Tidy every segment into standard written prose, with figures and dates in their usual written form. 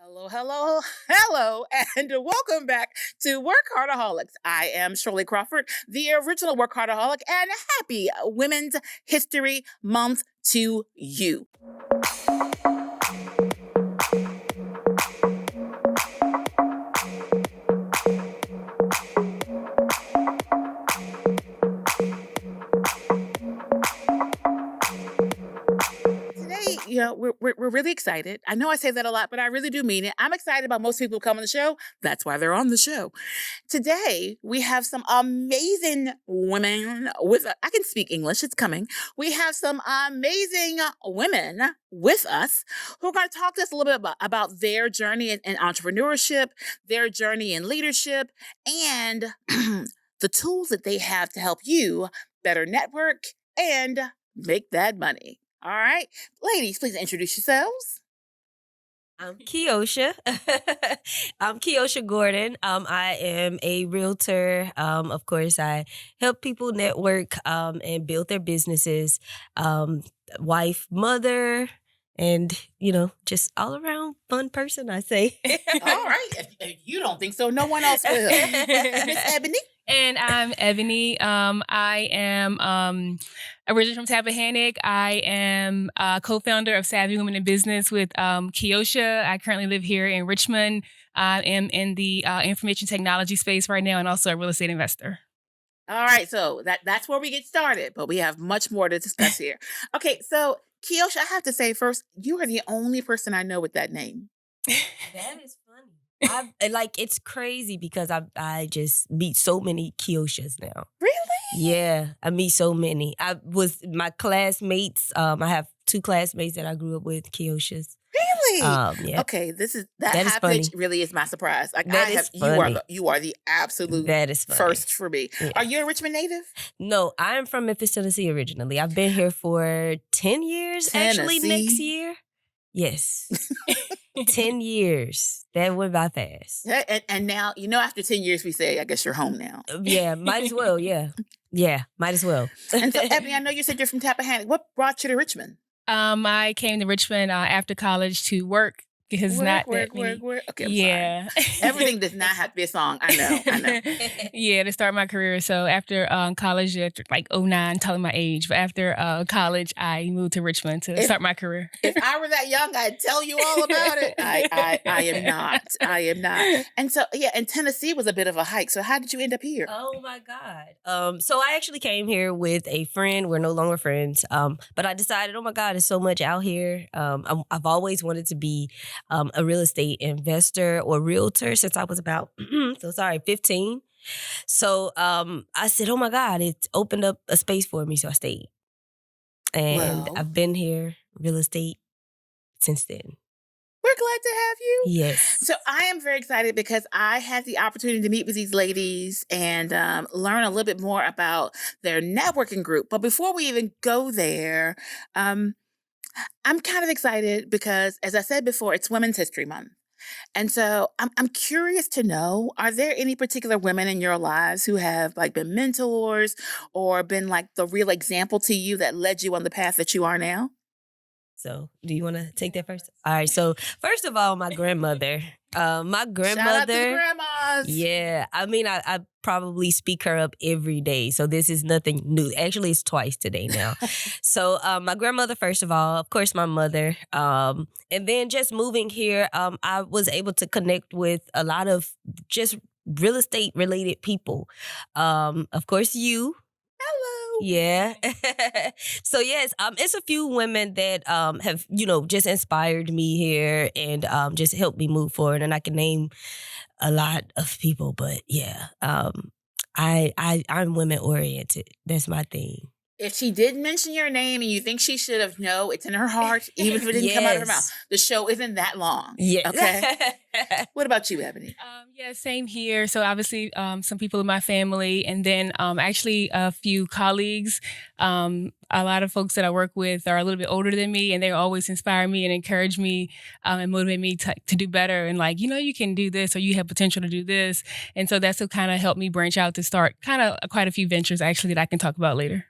Hello, hello, hello, and welcome back to WorkHARDaholics. I am Shirley Crawford, the original WorkHARDaholic, and happy Women's History Month to you. Today, we're really excited. I know I say that a lot, but I really do mean it. I'm excited about most people who come on the show. That's why they're on the show. Today, we have some amazing women with, I can speak English, it's coming. We have some amazing women with us who are going to talk to us a little bit about their journey in entrepreneurship, their journey in leadership, and the tools that they have to help you better network and make that money. All right. Ladies, please introduce yourselves. I'm Keosha. I'm Keosha Gordon. I am a realtor. Of course, I help people network and build their businesses. Wife, mother, and, just all around fun person, I say. All right. If you don't think so, no one else will. Miss Ebony. And I'm Ebony. I am originally from Tappahannock. I am co-founder of Savvy Women in Business with Keosha. I currently live here in Richmond. I am in the information technology space right now and also a real estate investor. All right. So that's where we get started, but we have much more to discuss here. Okay. So Keosha, I have to say first, you are the only person I know with that name. That is funny. It's crazy because I just meet so many Keoshas now. Really? Yeah, I meet so many. My classmates. I have 2 classmates that I grew up with, Keoshas. Really? Yeah. Okay, that is high funny. pitch really is my surprise. Like That is funny. You are the absolute That is funny. first for me. Yeah. Are you a Richmond native? No, I'm from Memphis, Tennessee originally. I've been here for 10 years actually Tennessee? next year. Yes. 10 years. That went by fast. Yeah, and now, after 10 years, we say, I guess you're home now. Yeah, might as well, yeah. Yeah, might as well. And so, Ebony, I know you said you're from Tappahannock. What brought you to Richmond? I came to Richmond after college to work because not that many. Work. Okay, I'm Yeah. sorry. Everything does not have to be a song. I know. Yeah, to start my career. So after college, after like 2009, telling my age, but after college, I moved to Richmond to start my career. If I were that young, I'd tell you all about it. I am not. And so, and Tennessee was a bit of a hike. So how did you end up here? Oh my God. So I actually came here with a friend. We're no longer friends. But I decided, oh my God, there's so much out here. I've always wanted to be a real estate investor or realtor since I was about 15. So I said, oh my God, it opened up a space for me. So I stayed. And I've been here, real estate, since then. We're glad to have you. Yes. So I am very excited because I had the opportunity to meet with these ladies and learn a little bit more about their networking group. But before we even go there, I'm kind of excited because, as I said before, it's Women's History Month. And so I'm curious to know, are there any particular women in your lives who have been mentors or been the real example to you that led you on the path that you are now? So do you want to take that first? All right. So first of all, my grandmother. My grandmother. Shout out to the grandmas. Yeah. I mean, I probably speak her up every day. So this is nothing new. Actually, it's twice today now. So my grandmother, first of all, of course, my mother. And then just moving here, I was able to connect with a lot of just real estate related people. Of course, you. Hello. Yeah. So yes, it's a few women that have, just inspired me here and just helped me move forward. And I can name a lot of people, but yeah, I'm women oriented. That's my thing. If she did mention your name and you think she should have, no, it's in her heart, even if it didn't come out of her mouth. The show isn't that long. Yeah. Okay. What about you, Ebony? Yeah, same here. So obviously, some people in my family, and then actually a few colleagues. A lot of folks that I work with are a little bit older than me, and they always inspire me and encourage me and motivate me to do better. And you can do this, or you have potential to do this. And so that's what kind of helped me branch out to start quite a few ventures actually that I can talk about later.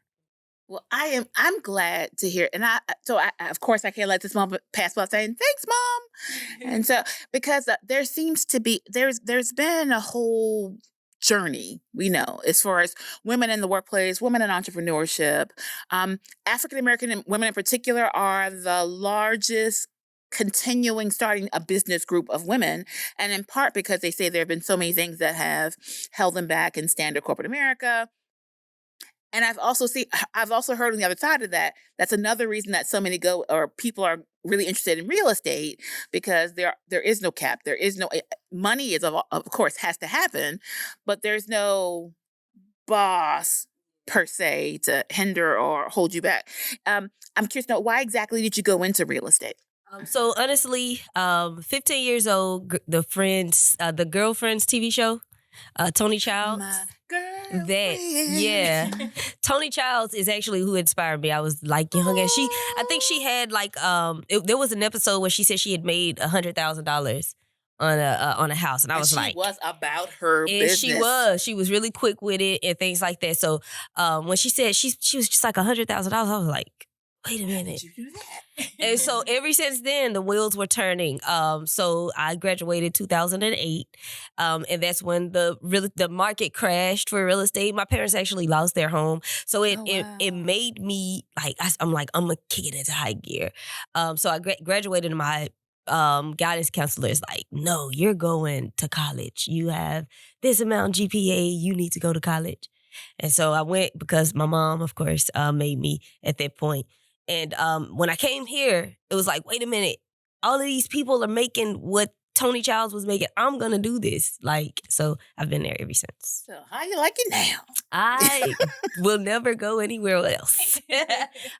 Well, I'm glad to hear, and I of course I can't let this moment pass without saying thanks, mom. And so because there seems to be there's been a whole journey we know as far as women in the workplace, women in entrepreneurship. African American women in particular are the largest continuing starting a business group of women, and in part because they say there have been so many things that have held them back in standard corporate America. And I've also heard on the other side of that, that's another reason that so many go or people are really interested in real estate, because there is no cap. There is no money is of course has to happen, but there's no boss per se to hinder or hold you back. I'm curious to know, why exactly did you go into real estate? So honestly, 15 years old, the Girlfriends TV show, Tony Childs. My girlfriend. Yeah. Tony Childs is actually who inspired me. I was like young, and I think she had like, there was an episode where she said she had made $100,000 on a house, and I was she like, was about her and business. she was really quick with it and things like that. So when she said she was just like $100,000, I was like, wait a minute. Did you do that? And so ever since then, the wheels were turning. So I graduated 2008, and that's when the market crashed for real estate. My parents actually lost their home, so it made me like I'm gonna kick it into high gear. So I graduated, and my guidance counselor is like, no, you're going to college. You have this amount GPA. You need to go to college. And so I went because my mom, of course, made me at that point. And when I came here, it was like, wait a minute, all of these people are making what Tony Childs was making. I'm gonna do this. So I've been there ever since. So how you like it now? I will never go anywhere else.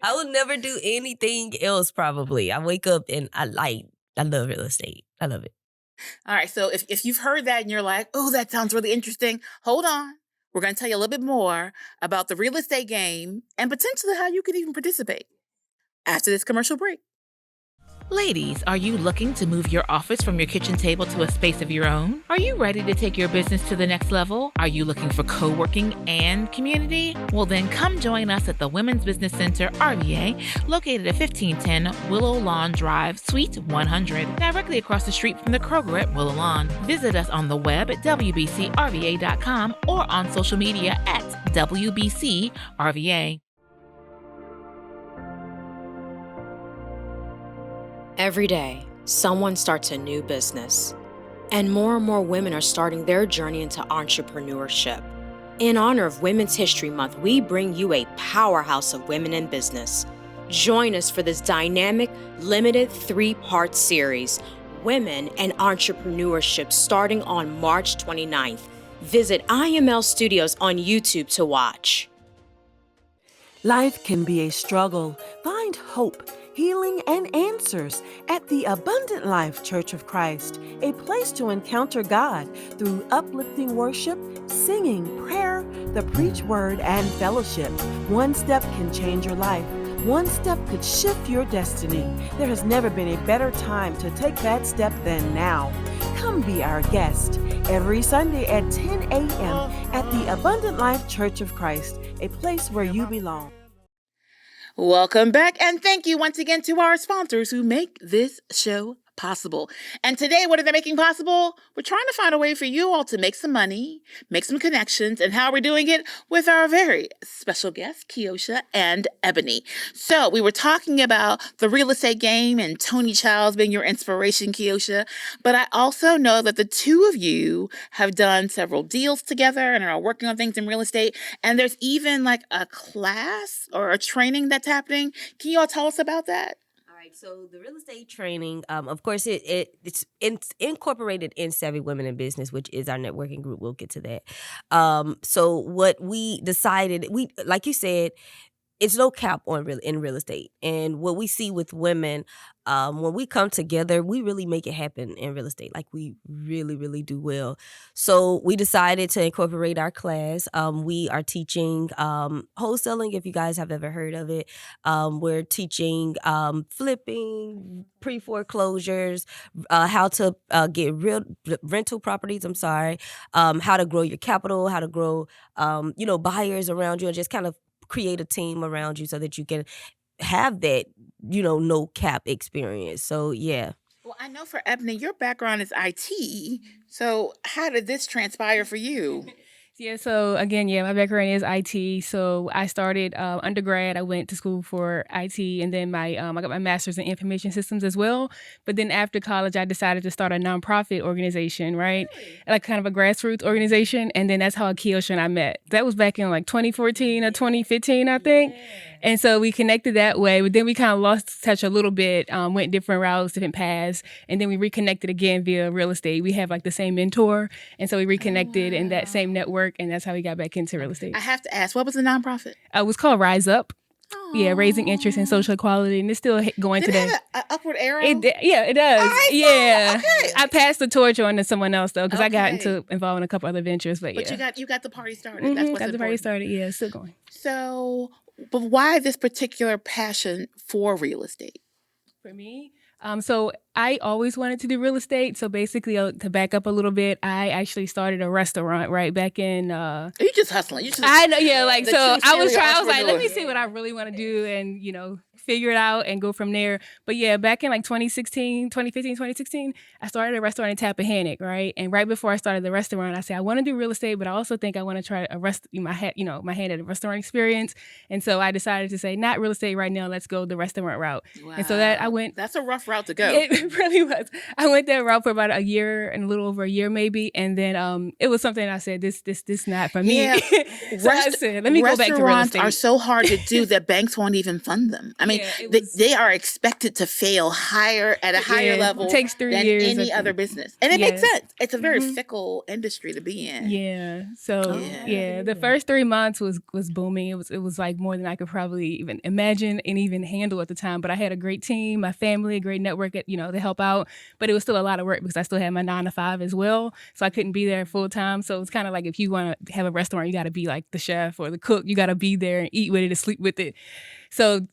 I will never do anything else, probably. I wake up and I love real estate. I love it. All right. So if you've heard that and you're like, oh, that sounds really interesting, hold on. We're going to tell you a little bit more about the real estate game and potentially how you could even participate after this commercial break. Ladies, are you looking to move your office from your kitchen table to a space of your own? Are you ready to take your business to the next level? Are you looking for co-working and community? Well, then come join us at the Women's Business Center, RVA, located at 1510 Willow Lawn Drive, Suite 100, directly across the street from the Kroger at Willow Lawn. Visit us on the web at wbcrva.com or on social media at WBCRVA. Every day, someone starts a new business, and more women are starting their journey into entrepreneurship. In honor of Women's History Month, we bring you a powerhouse of women in business. Join us for this dynamic, limited 3-part series, Women and Entrepreneurship, starting on March 29th. Visit IML Studios on YouTube to watch. Life can be a struggle. Find hope, healing, and answers at the Abundant Life Church of Christ, a place to encounter God through uplifting worship, singing, prayer, the preach word, and fellowship. One step can change your life. One step could shift your destiny. There has never been a better time to take that step than now. Come be our guest every Sunday at 10 a.m. at the Abundant Life Church of Christ, a place where you belong. Welcome back, and thank you once again to our sponsors who make this show possible. And today, what are they making possible? We're trying to find a way for you all to make some money, make some connections, and how we're doing it with our very special guests, Keoshoa and Ebony. So we were talking about the real estate game and Tony Childs being your inspiration, Keoshoa, but I also know that the two of you have done several deals together and are working on things in real estate, and there's even like a class or a training that's happening. Can you all tell us about that? So the real estate training, of course, it's incorporated in Savvy Women in Business, which is our networking group. We'll get to that. So what we decided, like you said, it's no cap in real estate. And what we see with women, when we come together, we really make it happen in real estate. Like we really, really do well. So we decided to incorporate our class. We are teaching wholesaling, if you guys have ever heard of it. We're teaching flipping, pre-foreclosures, how to get rental properties, how to grow your capital, how to grow, buyers around you, and just kind of create a team around you so that you can have that, no cap experience. So yeah. Well, I know for Ebony, your background is IT. So how did this transpire for you? Yeah, so again, my background is IT. So I started undergrad. I went to school for IT, and then I got my master's in information systems as well. But then after college, I decided to start a nonprofit organization, right? Really? Like kind of a grassroots organization. And then that's how Keoshoa and I met. That was back in like 2014 or 2015, I think. And so we connected that way, but then we kind of lost touch a little bit, went different routes, different paths, and then we reconnected again via real estate. We have like the same mentor, and so we reconnected in that same network, and that's how we got back into real estate. I have to ask, what was the nonprofit? It was called Rise Up. Yeah, Aw. raising interest in social equality, and it's still going Did today. it have an upward arrow? It does. I saw- Yeah, okay. I passed the torch on to someone else though, because I got Okay. involved in a couple other ventures. But you got the party started. Mhm, That's what's got the party important. started. Yeah, it's still going. So, but why this particular passion for real estate? For me, so I always wanted to do real estate. So basically, to back up a little bit, I actually started a restaurant right back in. Are you just hustling? You just I know, yeah. Like The so, true I was serial trying. I was like, let me entrepreneur. see what I really want to do, and figure it out and go from there. But yeah, back in like 2015, 2016, I started a restaurant in Tappahannock, right? And right before I started the restaurant, I said I want to do real estate, but I also think I want to try my hand at a restaurant experience. And so I decided to say, not real estate right now. Let's go the restaurant route. And so that I went. That's a rough route to go. It really was. I went that route for about a year and a little over a year maybe, and then it was something I said this not for me. Yeah. So I said, let me go back to real Restaurants estate. are so hard to do that banks won't even fund them. I mean, Yeah, it they are expected to fail at a higher Yeah, level it takes 3 than years, I any think. other business. And it Yeah. makes sense. It's a very Mhm. fickle industry to be in. Yeah. So Yeah. the first 3 months was booming. It was like more than I could probably even imagine and even handle at the time. But I had a great team, my family, a great network, to help out. But it was still a lot of work because I still had my 9 to 5 as well. So I couldn't be there full time. So it's kind of like if you want to have a restaurant, you got to be like the chef or the cook. You got to be there and eat with it and sleep with it. So,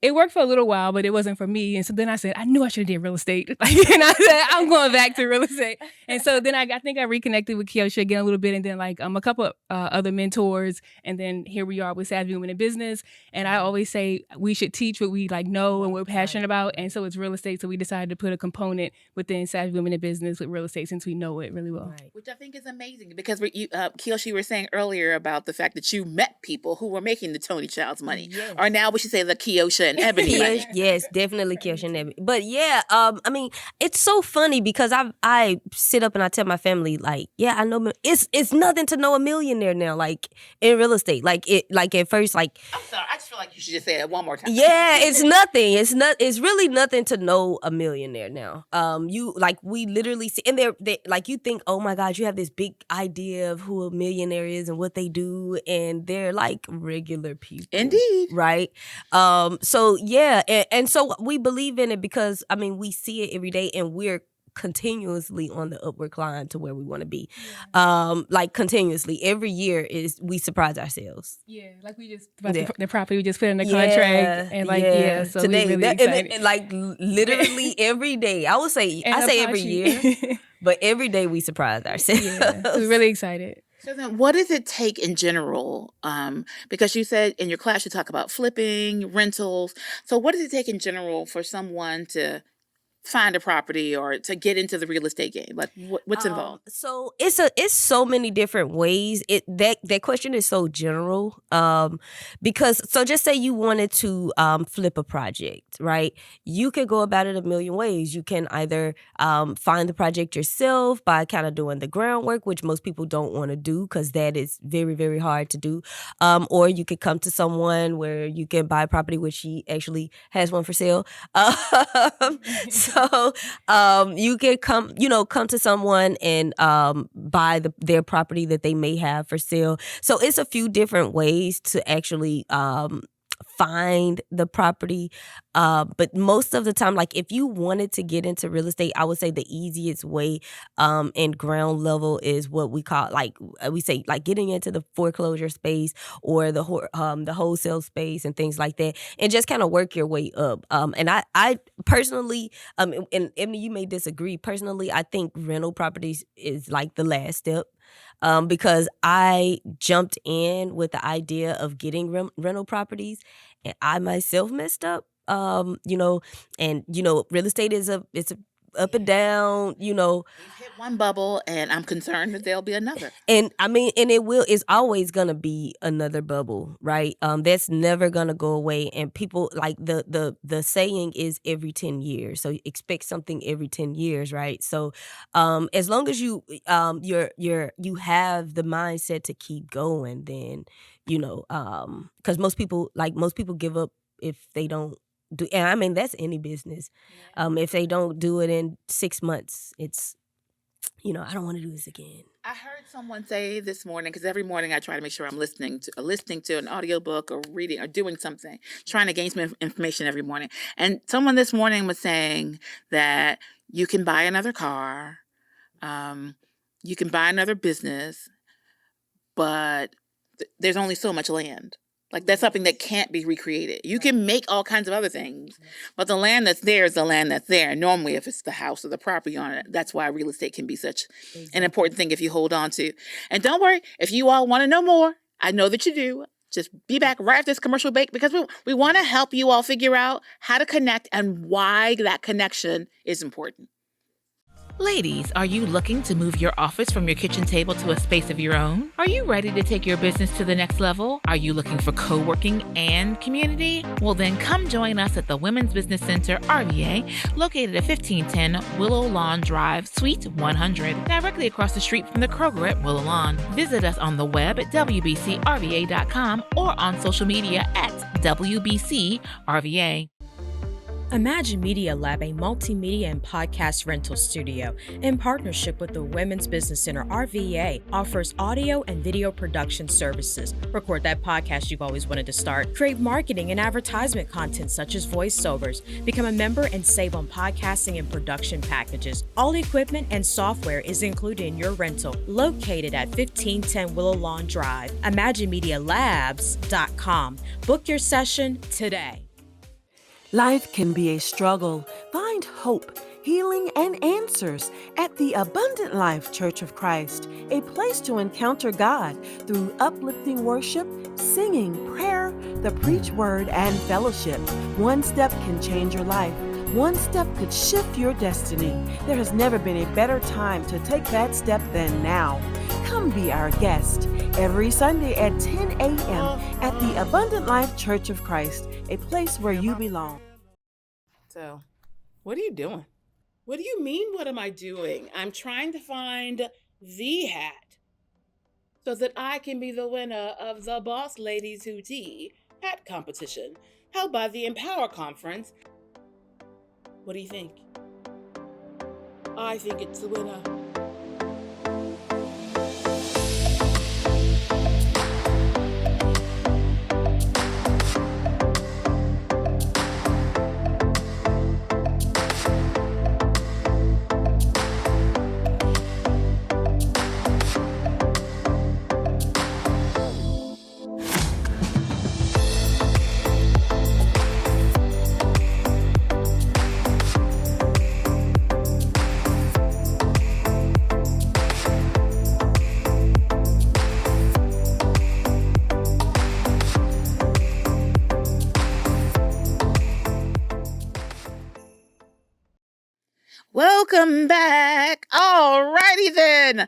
it worked for a little while, but it wasn't for me. And so then I said, I knew I should have did real estate. And I said, I'm going back to real estate. And so then I think I reconnected with Keoshoa again a little bit, and then a couple of other mentors. And then here we are with Savvy Women in Business. And I always say we should teach what we know and we're passionate about. And so it's real estate. So we decided to put a component within Savvy Women in Business with real estate since we know it really well. Right. Which I think is amazing because Keoshoa, you were saying earlier about the fact that you met people who were making the Tony Child's money. Yes. Or now we should say the Keoshoa and Ebony money. Yes, definitely Keoshoa and Ebony. But yeah, I mean, it's so funny because I sit up and I tell my family I know it's nothing to know a millionaire now, like in real estate. Like at first, I'm sorry. I just feel like you should just say it one more time. yeah, it's nothing. It's really nothing to know a millionaire now. We literally see, and they you think, oh my God, you have this big idea of who a millionaire is and what they do, and they're like regular people. Indeed. Right. So yeah, and so we believe in it because we see it every day, and we're continuously on the upward climb to where we want to be. Continuously every year we surprise ourselves. Yeah, like we just about Yeah. the property we just put in the contract, and so today, we really excited. and literally every day. I would say And I say Apache. every year, but every day we surprise ourselves. Yeah, so we're really excited. So then what does it take in general? Because you said in your class you talk about flipping, rentals. So what does it take in general for someone to find a property or to get into the real estate game? Like what's involved? So it's so many different ways. That question is so general. Because so just say you wanted to flip a project, right? You could go about it a million ways. You can either find the project yourself by kind of doing the groundwork, which most people don't want to do because that is very, very hard to do. Or you could come to someone where you can buy a property, which she actually has one for sale. So you can come to someone and buy their property that they may have for sale. So it's a few different ways to actually find the property. But most of the time, if you wanted to get into real estate, I would say the easiest way and ground level is what we call, we say, getting into the foreclosure space or the wholesale space and things like that, and just kind of work your way up. And I personally, and Ebony, you may disagree. Personally, I think rental properties is the last step. because I jumped in with the idea of getting rental properties, and I myself messed up. And real estate it's a up and down. We've hit one bubble, and I'm concerned that there'll be another. And it's always gonna be another bubble, right? That's never gonna go away. And people like the saying is every 10 years. So expect something every 10 years, right? So as long as you you have the mindset to keep going, then because most people give up if they don't do, and I mean that's any business. If they don't do it in 6 months, it's I don't want to do this again. I heard someone say this morning, because every morning I try to make sure I'm listening to an audiobook or reading or doing something, trying to gain some information every morning. And someone this morning was saying that you can buy another car, you can buy another business, but there's only so much land. Like that's something that can't be recreated. You can make all kinds of other things, but the land that's there is the land that's there. Normally, if it's the house or the property on it, that's why real estate can be such an important thing if you hold on to. And don't worry, if you all want to know more, I know that you do. Just be back right after this commercial break, because we want to help you all figure out how to connect and why that connection is important. Ladies, are you looking to move your office from your kitchen table to a space of your own? Are you ready to take your business to the next level? Are you looking for co-working and community? Well, then come join us at the Women's Business Center, RVA, located at 1510 Willow Lawn Drive, Suite 100, directly across the street from the Kroger at Willow Lawn. Visit us on the web at wbcrva.com or on social media at WBCRVA. Imagine Media Lab, a multimedia and podcast rental studio, in partnership with the Women's Business Center, RVA, offers audio and video production services. Record that podcast you've always wanted to start. Create marketing and advertisement content such as voiceovers. Become a member and save on podcasting and production packages. All equipment and software is included in your rental. Located at 1510 Willow Lawn Drive. ImagineMediaLabs.com. Book your session today. Life can be a struggle. Find hope, healing, and answers at the Abundant Life Church of Christ, a place to encounter God through uplifting worship, singing, prayer, the preach word, and fellowship. One step can change your life. One step could shift your destiny. There has never been a better time to take that step than now. Come be our guest every Sunday at 10 a.m. at the Abundant Life Church of Christ, a place where you belong. So, what are you doing? What do you mean, what am I doing? I'm trying to find the hat so that I can be the winner of the Boss Ladies Who Tea hat competition held by the Empower Conference. What do you think? I think it's the winner. Welcome back. All righty then.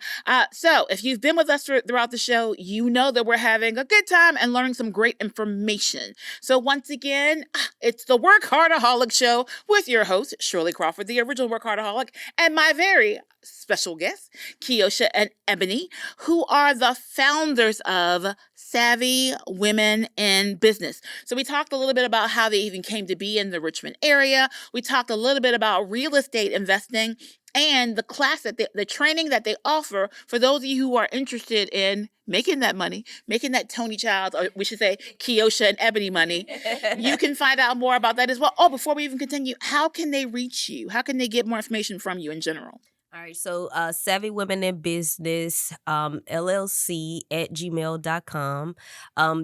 So if you've been with us throughout the show, you know that we're having a good time and learning some great information. So once again, it's the WorkHARDAholic Show with your host, Shirley Crawford, the original WorkHARDaholic, and my very special guests, Keoshoa and Ebony, who are the founders of Savvy Women in Business. So we talked a little bit about how they even came to be in the Richmond area. We talked a little bit about real estate investing and the class the training that they offer for those of you who are interested in making that money, making that Tony Childs, or we should say Keoshoa and Ebony money. You can find out more about that as well. Oh, before we even continue, how can they reach you? How can they get more information from you in general? All right, so Savvy Women in Business, LLC at gmail.com.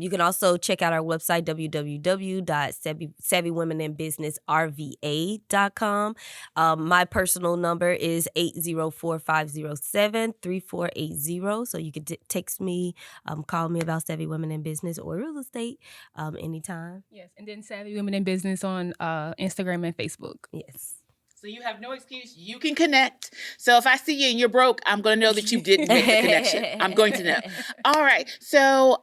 You can also check out our website, www.savvywomeninbusinessrva.com. My personal number is 804-507-3480. So you can text me, call me about Savvy Women in Business or real estate anytime. Yes, and then Savvy Women in Business on Instagram and Facebook. Yes. So you have no excuse. You can connect. So if I see you and you're broke, I'm going to know that you didn't make the connection. I'm going to know. All right. So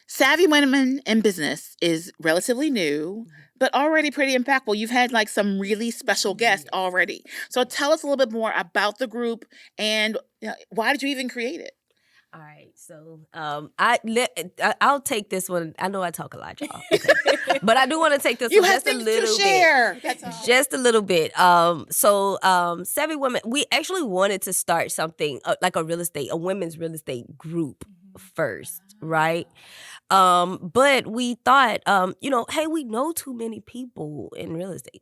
Savvy Women in Business is relatively new, but already pretty impactful. You've had like some really special guests already. So tell us a little bit more about the group and why did you even create it? All right, so I'll take this one. I know I talk a lot, y'all, okay. But I do want to take this You one have just a things little to share. bit, That's all. just a little bit. Savvy Women, we actually wanted to start something like a women's real estate group first, right? But we thought, hey, we know too many people in real estate.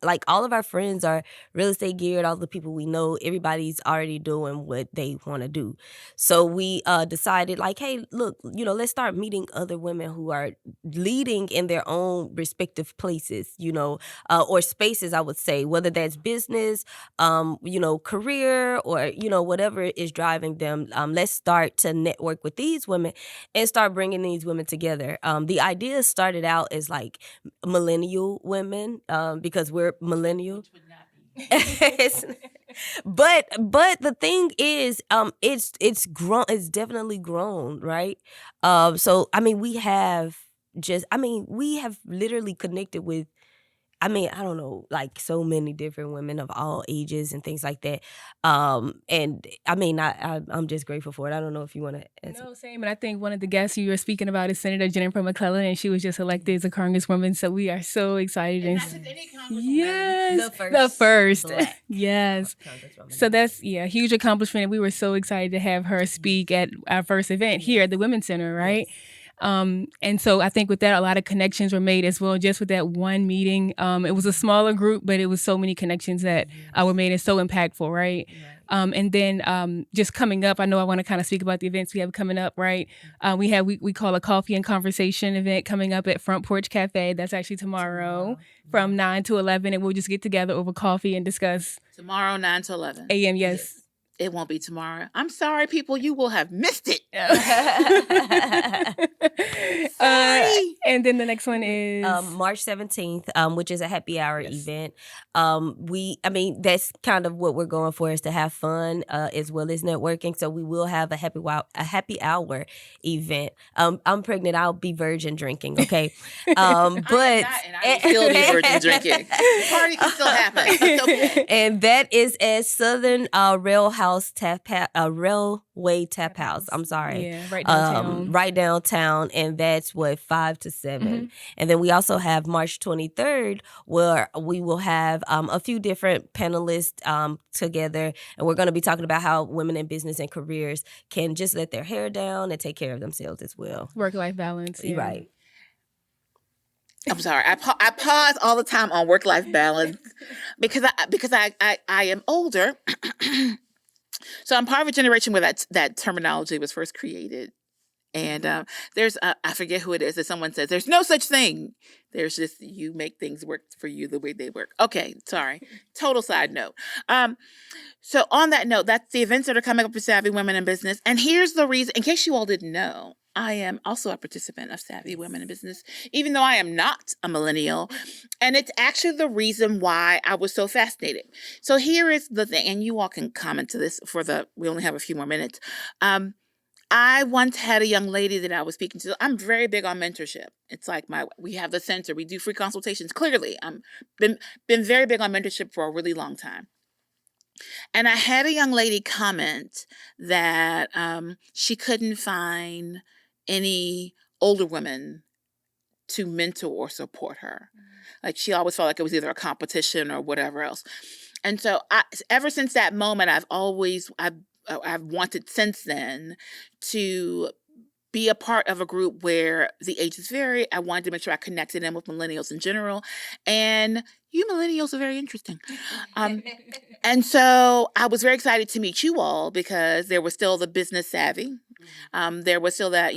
Like all of our friends are real estate geared. All the people we know, everybody's already doing what they want to do. So we decided, like, hey, look, let's start meeting other women who are leading in their own respective places, or spaces, I would say, whether that's business, career, or, whatever is driving them. Let's start to network with these women and start bringing these women together. The idea started out as like millennial women, because we're millennial. Which would not be. but the thing is, it's grown. It's definitely grown, right? So I mean, we have literally connected with, I don't know, like so many different women of all ages and things like that. And I'm just grateful for it. I don't know if you want to answer. No, same. And I think one of the guests you were speaking about is Senator Jennifer McClellan, and she was just elected as a congresswoman. So we are so excited. And not just any congresswoman. Yes, The first Black. Yes. congresswoman. So that's a huge accomplishment. And we were so excited to have her speak at our first event here at the Women's Center, right? Yes. And so I think with that, a lot of connections were made as well, just with that one meeting. It was a smaller group, but it was so many connections that were made and so impactful, right? And then just coming up, I know I want to kind of speak about the events we have coming up, right? We call a coffee and conversation event coming up at Front Porch Cafe. That's actually tomorrow from 9 to 11, and we'll just get together over coffee and discuss. Tomorrow, 9 to 11. a.m., yes. It won't be tomorrow. I'm sorry, people. You will have missed it. Sorry. And then the next one is March 17th, which is a happy hour event. That's kind of what we're going for, is to have fun as well as networking. So we will have a happy hour event. I'm pregnant. I'll be virgin drinking. Okay, but I'm not, and I will still be virgin drinking. The party can still happen. It's okay. And that is at Southern Railway Tap House. I'm sorry. Yeah, right downtown. Right downtown, and that's 5 to 7. And then we also have March 23rd, where we will have a few different panelists together, and we're going to be talking about how women in business and careers can just let their hair down and take care of themselves as well. Work-life balance. Yeah. Right. I'm sorry. I pause all the time on work-life balance because I am older. So I'm part of a generation where that terminology was first created. And there's I forget who it is that someone says there's no such thing. There's just, you make things work for you the way they work. Okay, sorry. Total side note. So on that note, that's the events that are coming up for Savvy Women in Business. And here's the reason, in case you all didn't know, I am also a participant of Savvy Women in Business, even though I am not a millennial. And it's actually the reason why I was so fascinated. So here is the thing, and you all can comment to this we only have a few more minutes. I once had a young lady that I was speaking to. I'm very big on mentorship. It's like we have the center. We do free consultations. Clearly, I'm been very big on mentorship for a really long time. And I had a young lady comment that she couldn't find any older women to mentor or support her. Like, she always felt like it was either a competition or whatever else. And so ever since that moment, I've wanted since then to be a part of a group where the ages vary. I wanted to make sure I connected them with millennials in general. And you millennials are very interesting. And so I was very excited to meet you all because there was still the business savvy. There was still that,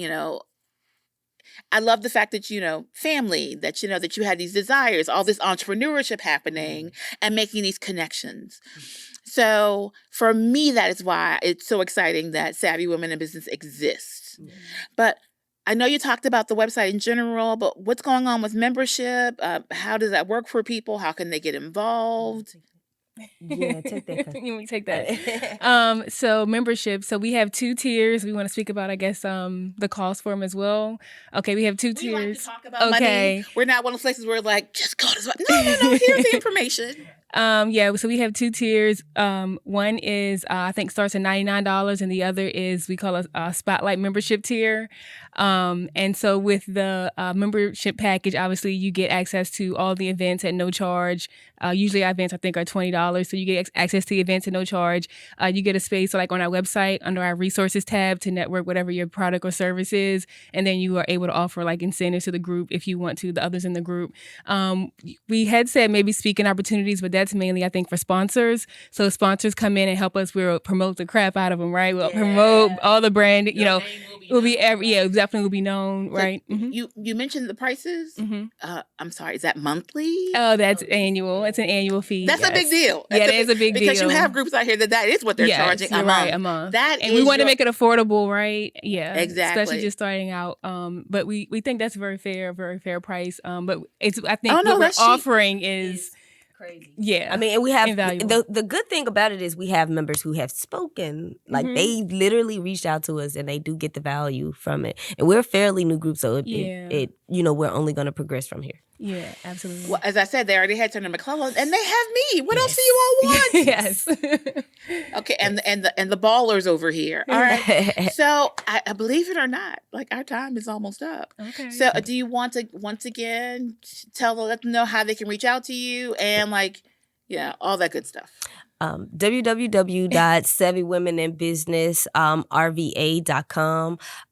I love the fact that, family, that, that you had these desires, all this entrepreneurship happening and making these connections. So for me, that is why it's so exciting that Savvy Women in Business exists. But I know you talked about the website in general, but what's going on with membership? How does that work for people? How can they get involved? Yeah, take that. You want me to take that? So membership. So we have 2 tiers. We want to speak about, I guess, the cost for them as well. Okay, we have 2 We tiers. like to talk about money. We're not one of those places where we're like, just go to no. Here's the information. So we have 2 tiers. One is I think starts at $99, and the other is we call a Spotlight membership tier. And so with the membership package, obviously you get access to all the events at no charge. Usually our events I think are $20, so you get access to the events at no charge. You get a space like on our website under our resources tab to network whatever your product or service is, and then you are able to offer like incentives to the group if you want to, the others in the group. We had said maybe speaking opportunities, but that's mainly I think for sponsors. So sponsors come in and help us. We'll promote the crap out of them, right? We'll promote all the brand. It will be definitely will be known, so right? You mentioned the prices. I'm sorry, is that monthly? Oh, that's annual. It's an annual fee. That's a big deal. That is a big deal because you have groups out here that is what they're charging a month. A month. And we want to make it affordable, right? Yeah, exactly. Especially just starting out. But we think that's a very fair price. But I think what we're offering is crazy. Yeah. I mean, and we have invaluable. the good thing about it is we have members who have spoken. Like they literally reached out to us and they do get the value from it. And we're a fairly new group, so it we're only going to progress from here. Yeah, absolutely. Well, as I said, they already had Turner McClellan, and they have me. What else do you all want? Yes. Okay, and the ballers over here. All right. So, I believe it or not, like our time is almost up. Okay. So, do you want to once again let them know how they can reach out to you and all that good stuff? www.savvywomeninbusiness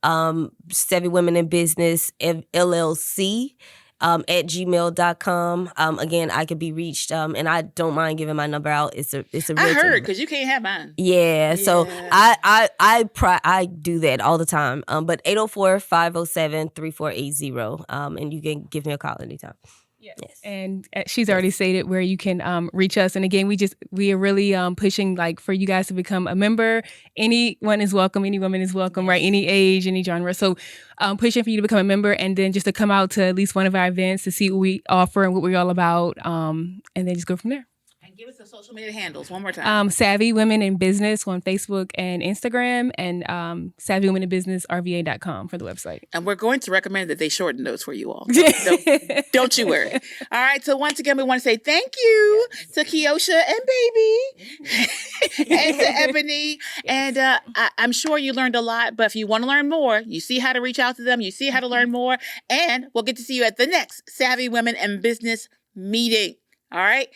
rva.com, Savvy Women in Business LLC at gmail.com. Again, I could be reached, and I don't mind giving my number out. It's a real I heard because you can't have mine. Yeah, so I do that all the time. But 804-507-3480, and you can give me a call anytime. Yes. And she's already stated where you can reach us. And again, we are really pushing for you guys to become a member. Anyone is welcome. Any woman is welcome, right? Any age, any genre. So pushing for you to become a member and then just to come out to at least one of our events to see what we offer and what we're all about. And then just go from there. Give us the social media handles one more time. Savvy Women in Business on Facebook and Instagram, and savvywomeninbusinessrva.com for the website. And we're going to recommend that they shorten those for you all. Don't you worry. All right. So once again, we want to say thank you to Keosha and Baby and to Ebony. And I'm sure you learned a lot, but if you want to learn more, you see how to reach out to them. You see how to learn more. And we'll get to see you at the next Savvy Women in Business meeting. All right.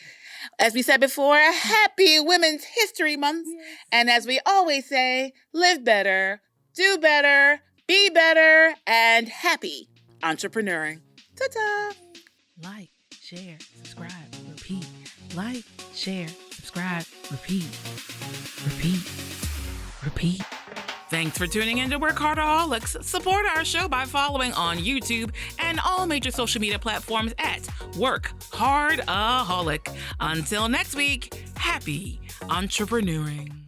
As we said before, happy Women's History Month. Yes. And as we always say, live better, do better, be better, and happy entrepreneuring. Ta-ta. Like, share, subscribe, repeat. Like, share, subscribe, repeat. Repeat. Repeat. Thanks for tuning in to WorkHARDaholics. Support our show by following on YouTube and all major social media platforms at WorkHARDaholic. Until next week, happy entrepreneuring.